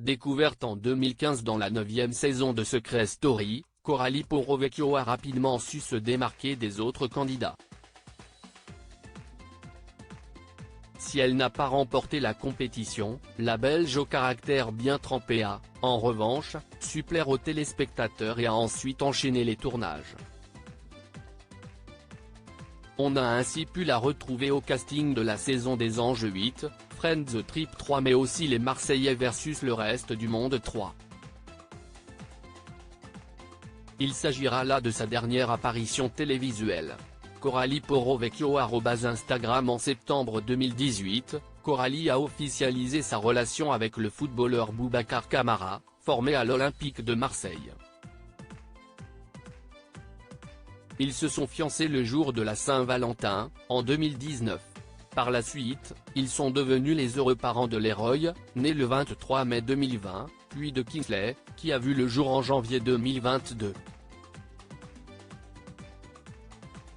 Découverte en 2015 dans la 9e saison de Secret Story, Coralie Porro-Vecchio a rapidement su se démarquer des autres candidats. Si elle n'a pas remporté la compétition, la Belge au caractère bien trempé a, en revanche, su plaire aux téléspectateurs et a ensuite enchaîné les tournages. On a ainsi pu la retrouver au casting de la saison des Anges 8, Friends Trip 3 mais aussi Les Marseillais versus le reste du monde 3. Il s'agira là de sa dernière apparition télévisuelle. Coralie Porro-Vecchio @Instagram En septembre 2018, Coralie a officialisé sa relation avec le footballeur Boubacar Kamara, formé à l'Olympique de Marseille. Ils se sont fiancés le jour de la Saint-Valentin, en 2019. Par la suite, ils sont devenus les heureux parents de Leroy, né le 23 mai 2020, puis de Kingsley, qui a vu le jour en janvier 2022.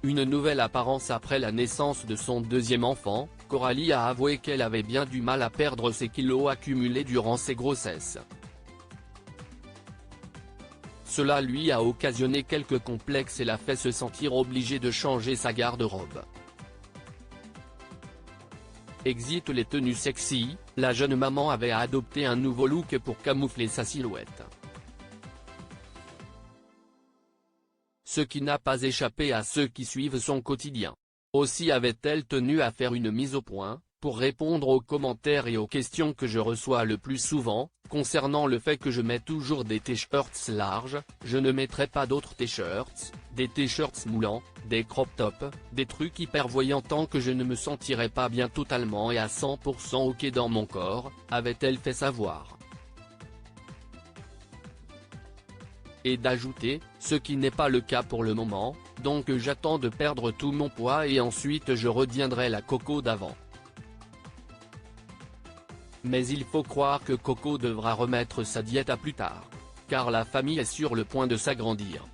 Une nouvelle apparence après la naissance de son deuxième enfant, Coralie a avoué qu'elle avait bien du mal à perdre ses kilos accumulés durant ses grossesses. Cela lui a occasionné quelques complexes et l'a fait se sentir obligée de changer sa garde-robe. Exit les tenues sexy, la jeune maman avait adopté un nouveau look pour camoufler sa silhouette. Ce qui n'a pas échappé à ceux qui suivent son quotidien. Aussi avait-elle tenu à faire une mise au point, pour répondre aux commentaires et aux questions que je reçois le plus souvent, concernant le fait que je mets toujours des t-shirts larges, je ne mettrai pas d'autres t-shirts, des t-shirts moulants, des crop tops, des trucs hyper voyants tant que je ne me sentirai pas bien totalement et à 100% ok dans mon corps, avait-elle fait savoir. Et d'ajouter, ce qui n'est pas le cas pour le moment, donc j'attends de perdre tout mon poids et ensuite je redeviendrai la Coco d'avant. Mais il faut croire que Coco devra remettre sa diète à plus tard. Car la famille est sur le point de s'agrandir.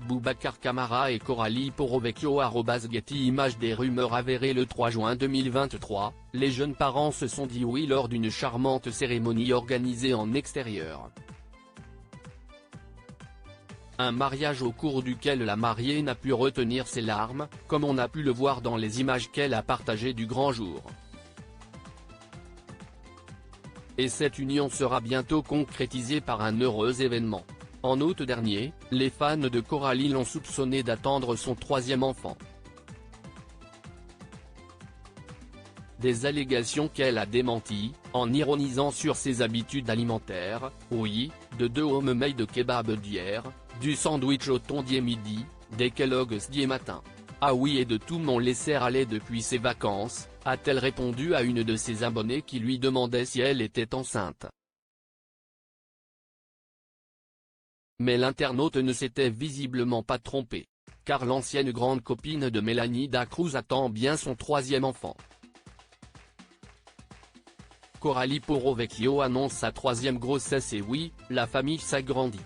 Boubacar Kamara et Coralie Porro-Vecchio @Getty Images Des rumeurs avérées le 3 juin 2023, les jeunes parents se sont dit oui lors d'une charmante cérémonie organisée en extérieur. Un mariage au cours duquel la mariée n'a pu retenir ses larmes, comme on a pu le voir dans les images qu'elle a partagées du grand jour. Et cette union sera bientôt concrétisée par un heureux événement. En août dernier, les fans de Coralie l'ont soupçonnée d'attendre son troisième enfant. Des allégations qu'elle a démenties, en ironisant sur ses habitudes alimentaires, oui, de 2 homemade kebab d'hier, du sandwich au thon d'hier midi, des Kellogg's d'hier matin. Ah oui et de tout mon laisser-aller depuis ses vacances, a-t-elle répondu à une de ses abonnées qui lui demandait si elle était enceinte. Mais l'internaute ne s'était visiblement pas trompé. Car l'ancienne grande copine de Mélanie Dacruz attend bien son troisième enfant. Coralie Porro-Vecchio annonce sa troisième grossesse et oui, la famille s'agrandit.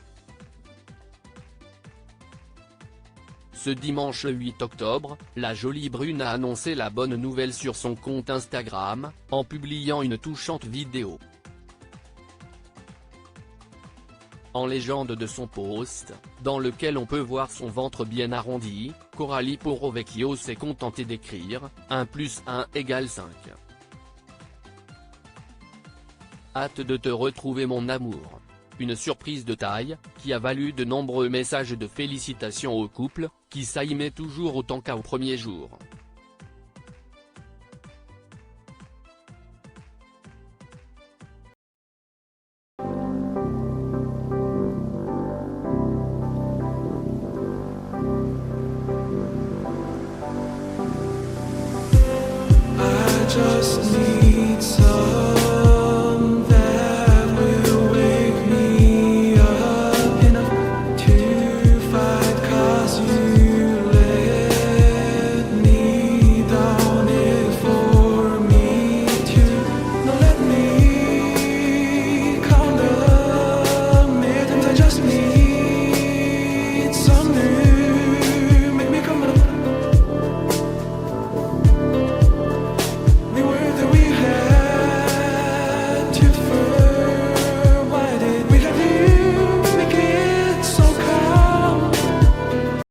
Ce dimanche 8 octobre, la jolie brune a annoncé la bonne nouvelle sur son compte Instagram, en publiant une touchante vidéo. En légende de son post, dans lequel on peut voir son ventre bien arrondi, Coralie Porro-Vecchio s'est contentée d'écrire « 1 + 1 = 5 ». Hâte de te retrouver mon amour. Une surprise de taille, qui a valu de nombreux messages de félicitations au couple, qui s'aimait toujours autant qu'au premier jour. I just need